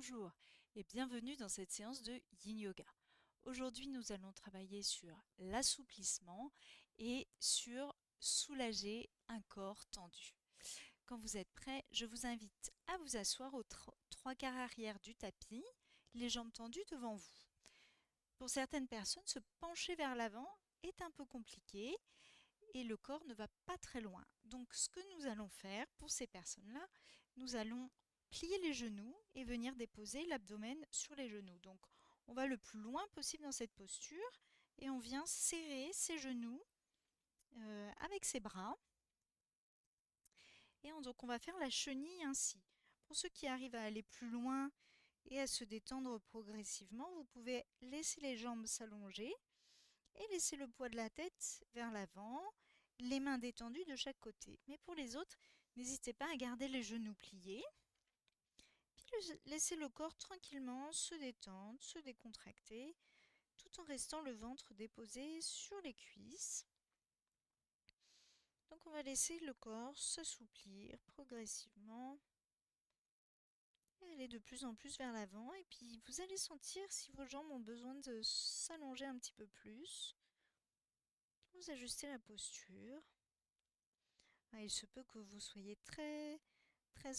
Bonjour et bienvenue dans cette séance de Yin Yoga. Aujourd'hui, nous allons travailler sur l'assouplissement et sur soulager un corps tendu. Quand vous êtes prêt, je vous invite à vous asseoir aux trois quarts arrière du tapis, les jambes tendues devant vous. Pour certaines personnes, se pencher vers l'avant est un peu compliqué et le corps ne va pas très loin. Donc ce que nous allons faire pour ces personnes-là, nous allons plier les genoux et venir déposer l'abdomen sur les genoux. Donc on va le plus loin possible dans cette posture et on vient serrer ses genoux avec ses bras. Et donc on va faire la chenille ainsi. Pour ceux qui arrivent à aller plus loin et à se détendre progressivement, vous pouvez laisser les jambes s'allonger et laisser le poids de la tête vers l'avant, les mains détendues de chaque côté. Mais pour les autres, n'hésitez pas à garder les genoux pliés, puis laisser le corps tranquillement se détendre, se décontracter, tout en restant le ventre déposé sur les cuisses. Donc on va laisser le corps s'assouplir progressivement et aller de plus en plus vers l'avant. Et puis vous allez sentir si vos jambes ont besoin de s'allonger un petit peu plus. Vous ajustez la posture. Il se peut que vous soyez très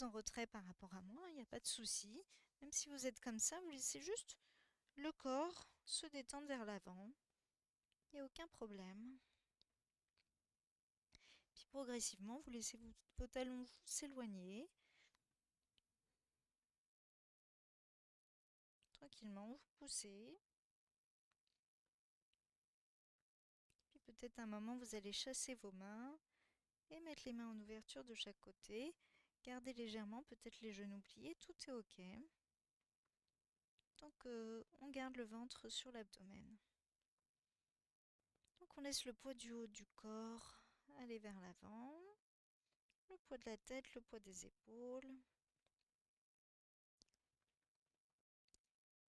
en retrait par rapport à moi, il n'y a pas de souci. Même si vous êtes comme ça, vous laissez juste le corps se détendre vers l'avant. Il n'y a aucun problème. Puis progressivement, vous laissez vos talons s'éloigner. Tranquillement, vous poussez. Puis peut-être un moment, vous allez chasser vos mains et mettre les mains en ouverture de chaque côté. Gardez légèrement, peut-être les genoux pliés, tout est OK. Donc on garde le ventre sur l'abdomen. Donc on laisse le poids du haut du corps aller vers l'avant, le poids de la tête, le poids des épaules.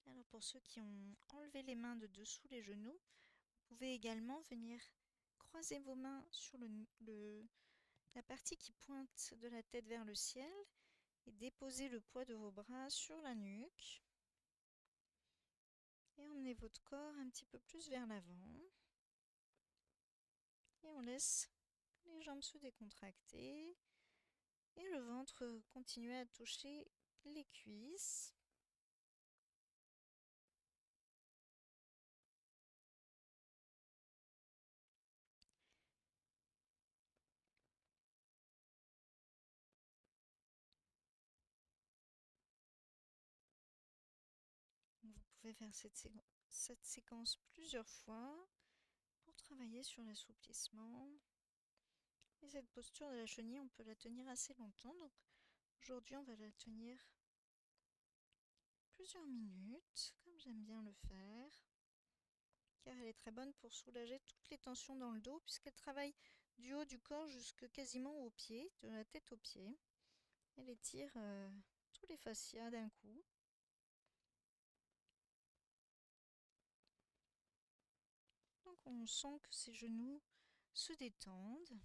Alors pour ceux qui ont enlevé les mains de dessous les genoux, vous pouvez également venir croiser vos mains sur la partie qui pointe de la tête vers le ciel et déposer le poids de vos bras sur la nuque. Et emmenez votre corps un petit peu plus vers l'avant. Et on laisse les jambes se décontracter et le ventre continuer à toucher les cuisses. Vous pouvez faire cette séquence plusieurs fois pour travailler sur l'assouplissement. Et cette posture de la chenille, on peut la tenir assez longtemps. Donc aujourd'hui, on va la tenir plusieurs minutes, comme j'aime bien le faire, car elle est très bonne pour soulager toutes les tensions dans le dos, puisqu'elle travaille du haut du corps jusque quasiment aux pieds, de la tête aux pieds. Elle étire tous les fascias d'un coup. Donc on sent que ses genoux se détendent.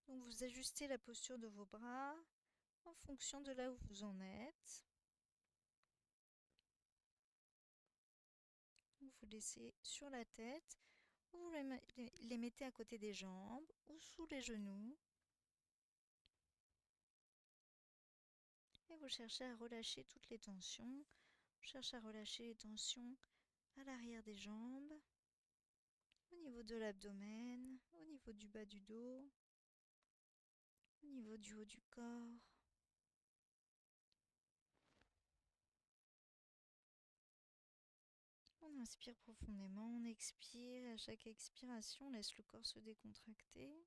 Donc vous ajustez la posture de vos bras en fonction de là où vous en êtes. Vous laissez sur la tête, ou vous les mettez à côté des jambes ou sous les genoux. Et vous cherchez à relâcher toutes les tensions. Vous cherchez à relâcher les tensions à l'arrière des jambes, au niveau de l'abdomen, au niveau du bas du dos, au niveau du haut du corps. On inspire profondément, on expire. À chaque expiration, on laisse le corps se décontracter.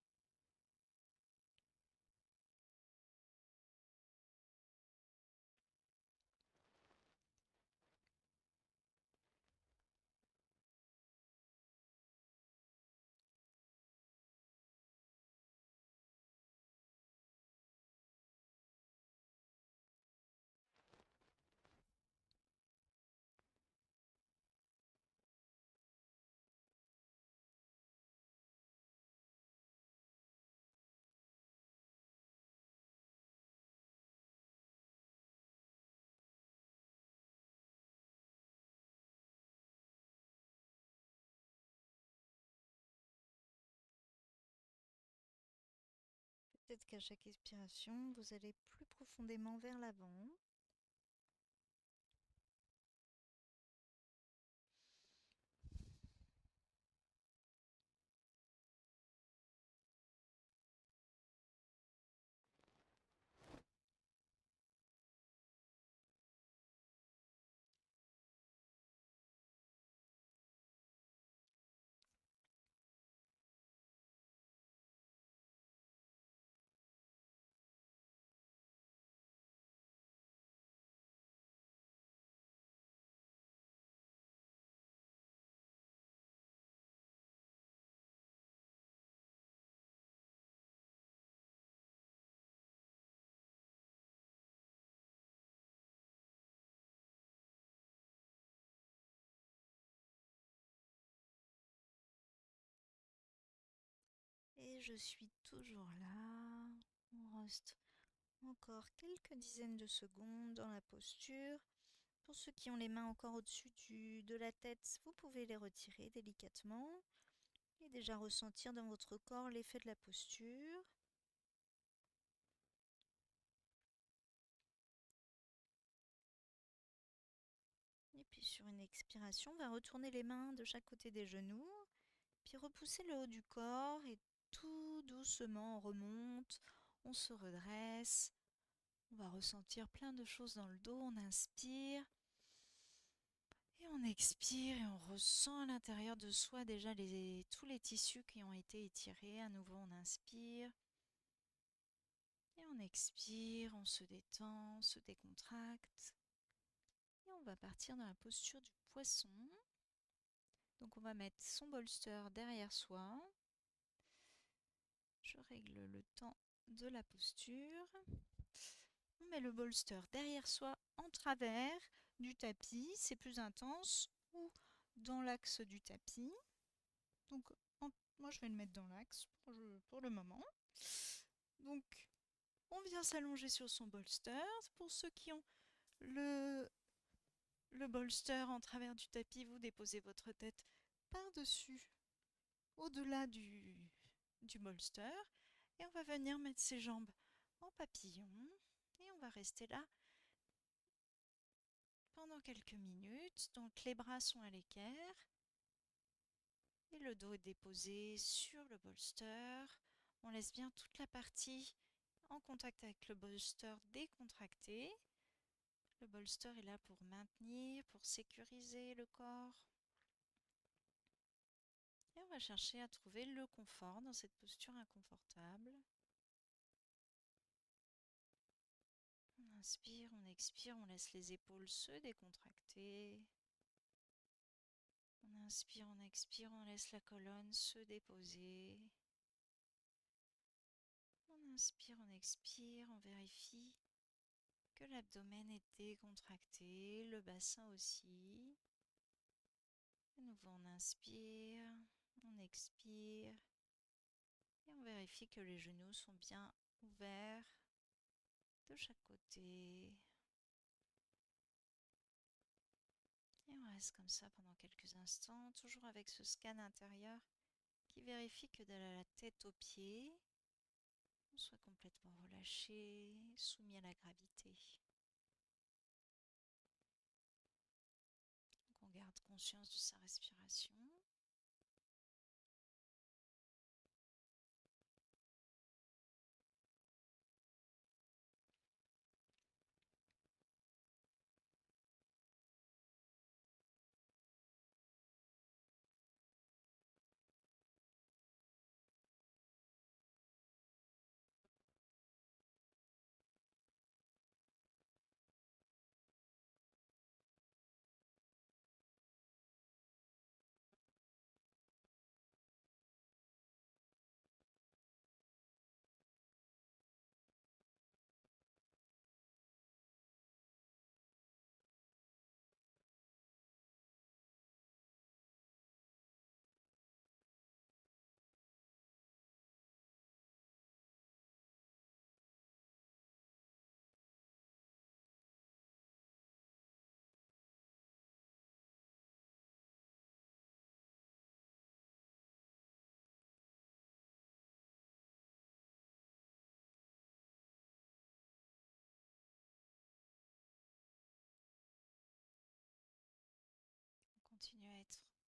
Peut-être qu'à chaque expiration, vous allez plus profondément vers l'avant. Et je suis toujours là. On reste encore quelques dizaines de secondes dans la posture. Pour ceux qui ont les mains encore au-dessus de la tête, vous pouvez les retirer délicatement et déjà ressentir dans votre corps l'effet de la posture. Et puis sur une expiration, on va retourner les mains de chaque côté des genoux, puis repousser le haut du corps et tout doucement on remonte, on se redresse. On va ressentir plein de choses dans le dos, on inspire et on expire et on ressent à l'intérieur de soi déjà tous les tissus qui ont été étirés. À nouveau on inspire et on expire, on se détend, on se décontracte et on va partir dans la posture du poisson. Donc on va mettre son bolster derrière soi. Je règle le temps de la posture. On met le bolster derrière soi en travers du tapis, c'est plus intense, ou dans l'axe du tapis. Donc moi je vais le mettre dans l'axe pour le moment. Donc on vient s'allonger sur son bolster. Pour ceux qui ont le, le bolster en travers du tapis, vous déposez votre tête par-dessus, au-delà du bolster. Et on va venir mettre ses jambes en papillon. Et on va rester là pendant quelques minutes. Donc les bras sont à l'équerre. Et le dos est déposé sur le bolster. On laisse bien toute la partie en contact avec le bolster décontracté. Le bolster est là pour maintenir, pour sécuriser le corps. Et on va chercher à trouver le confort dans cette posture inconfortable. On inspire, on expire, on laisse les épaules se décontracter. On inspire, on expire, on laisse la colonne se déposer. On inspire, on expire, on vérifie que l'abdomen est décontracté, le bassin aussi. À nouveau, on inspire, on expire et on vérifie que les genoux sont bien ouverts de chaque côté. Et on reste comme ça pendant quelques instants, toujours avec ce scan intérieur qui vérifie que de la tête aux pieds, on soit complètement relâché, soumis à la gravité. Donc on garde conscience de sa respiration.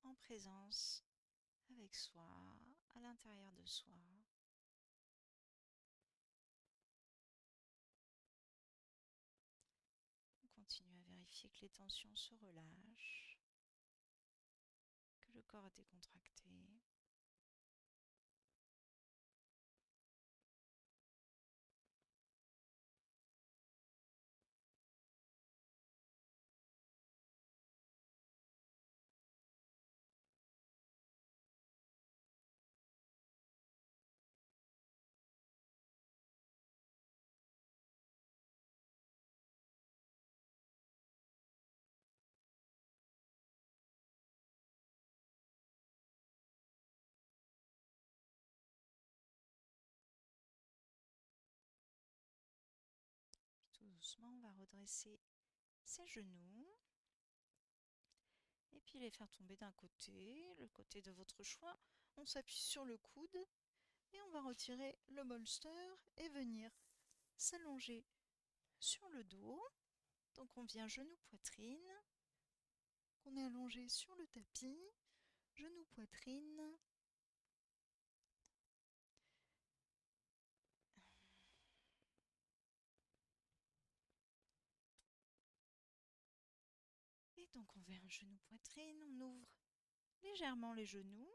en présence avec soi, à l'intérieur de soi. On continue à vérifier que les tensions se relâchent, que le corps est décontracté. Tout doucement, on va redresser ses genoux et puis les faire tomber d'un côté, le côté de votre choix. On s'appuie sur le coude et on va retirer le bolster et venir s'allonger sur le dos. Donc on vient genou-poitrine, on est allongé sur le tapis, genou-poitrine. Et donc on vient genou-poitrine, on ouvre légèrement les genoux,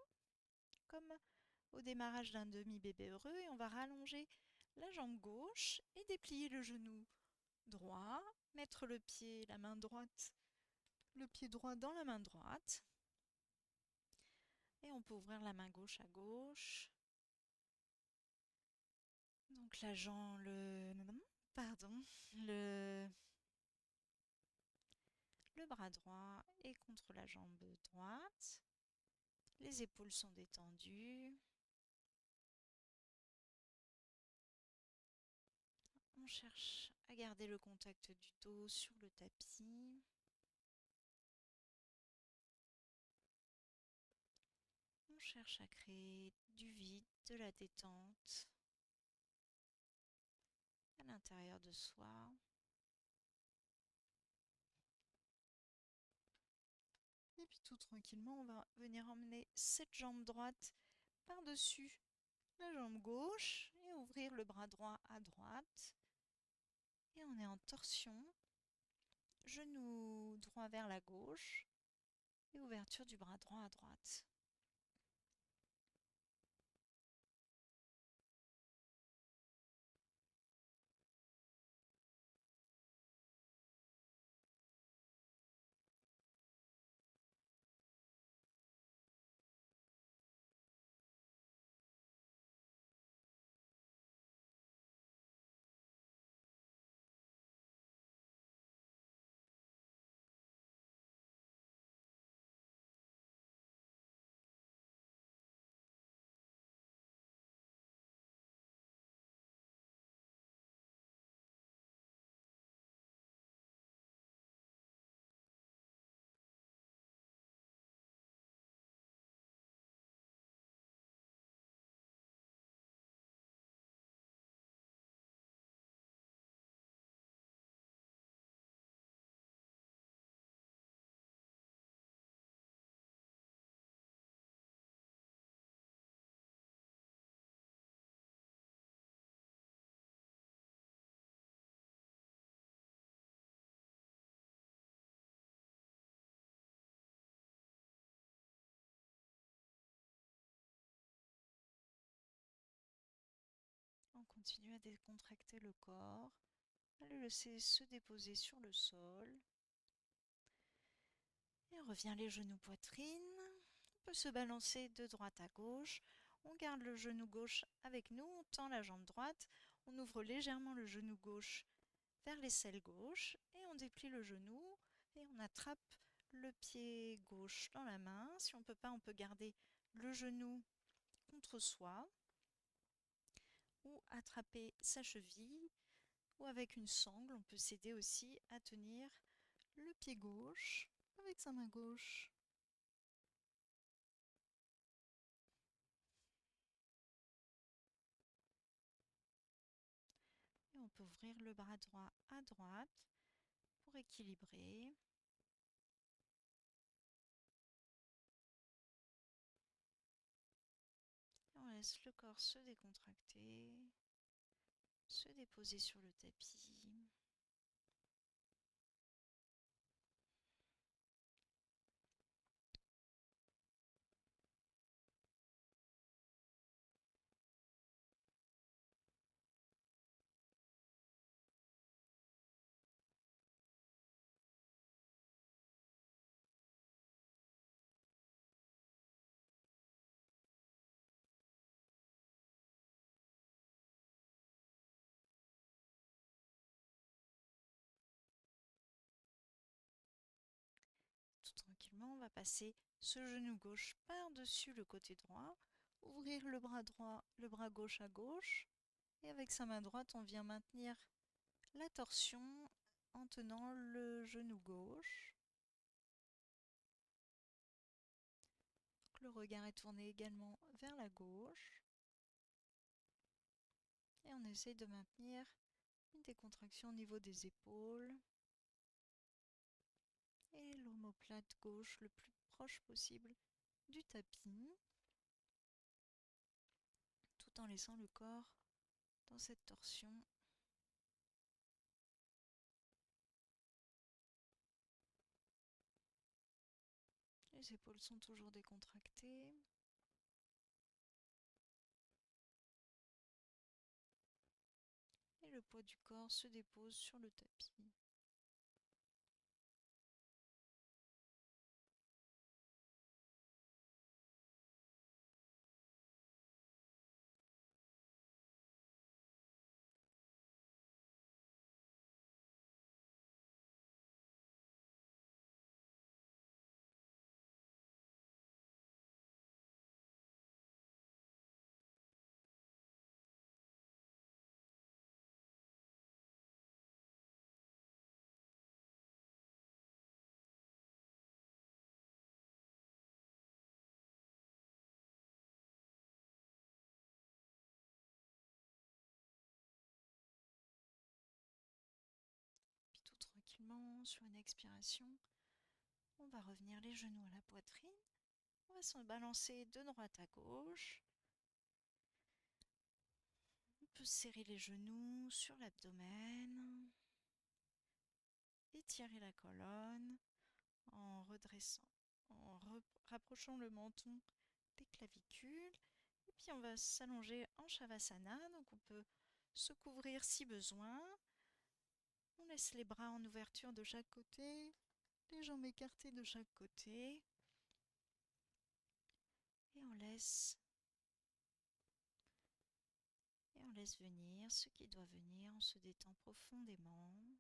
comme au démarrage d'un demi-bébé heureux, et on va rallonger la jambe gauche et déplier le genou droit, mettre le pied, la main droite, le pied droit dans la main droite. Et on peut ouvrir la main gauche à gauche. Donc la jambe, le bras droit est contre la jambe droite. Les épaules sont détendues. On cherche à garder le contact du dos sur le tapis. On cherche à créer du vide, de la détente à l'intérieur de soi. Et puis tout tranquillement, on va venir emmener cette jambe droite par-dessus la jambe gauche et ouvrir le bras droit à droite. Et on est en torsion, genou droit vers la gauche et ouverture du bras droit à droite. On continue à décontracter le corps, à le laisser se déposer sur le sol. Et on revient les genoux poitrine. On peut se balancer de droite à gauche. On garde le genou gauche avec nous, on tend la jambe droite, on ouvre légèrement le genou gauche vers l'aisselle gauche et on déplie le genou et on attrape le pied gauche dans la main. Si on ne peut pas, on peut garder le genou contre soi ou attraper sa cheville ou avec une sangle, on peut s'aider aussi à tenir le pied gauche avec sa main gauche. Et on peut ouvrir le bras droit à droite pour équilibrer. laisse le corps se décontracter, se déposer sur le tapis. Tout tranquillement, on va passer ce genou gauche par-dessus le côté droit, ouvrir le bras droit, le bras gauche à gauche, et avec sa main droite, on vient maintenir la torsion en tenant le genou gauche. Le regard est tourné également vers la gauche. Et on essaye de maintenir une décontraction au niveau des épaules. Et l'omoplate gauche le plus proche possible du tapis, tout en laissant le corps dans cette torsion. Les épaules sont toujours décontractées. Et le poids du corps se dépose sur le tapis. Puis tout tranquillement, sur une expiration, on va revenir les genoux à la poitrine. On va se balancer de droite à gauche. On peut serrer les genoux sur l'abdomen. Étirer la colonne en redressant, en rapprochant le menton des clavicules. Et puis on va s'allonger en Shavasana. Donc on peut se couvrir si besoin. On laisse les bras en ouverture de chaque côté, les jambes écartées de chaque côté. Et on laisse venir ce qui doit venir, on se détend profondément.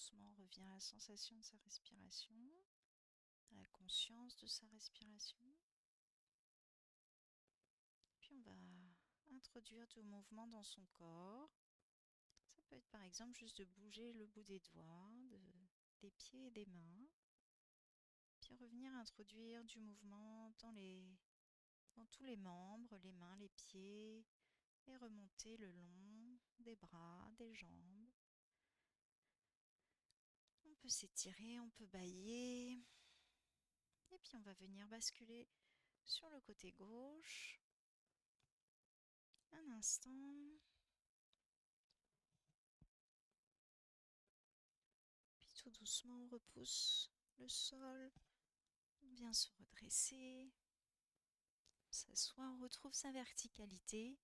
doucement, on revient à la sensation de sa respiration, à la conscience de sa respiration. Puis on va introduire du mouvement dans son corps. Ça peut être par exemple juste de bouger le bout des doigts, des pieds et des mains. Puis revenir introduire du mouvement dans tous les membres, les mains, les pieds, et remonter le long des bras, des jambes. On peut s'étirer, on peut bâiller. Et puis on va venir basculer sur le côté gauche. Un instant. Puis tout doucement, on repousse le sol. On vient se redresser. On s'assoit, on retrouve sa verticalité.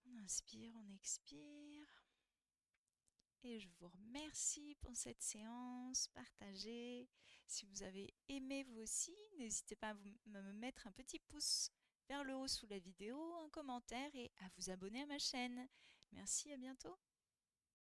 On inspire, on expire. Et je vous remercie pour cette séance partagée. Si vous avez aimé vous aussi, n'hésitez pas à me mettre un petit pouce vers le haut sous la vidéo, un commentaire et à vous abonner à ma chaîne. Merci, à bientôt.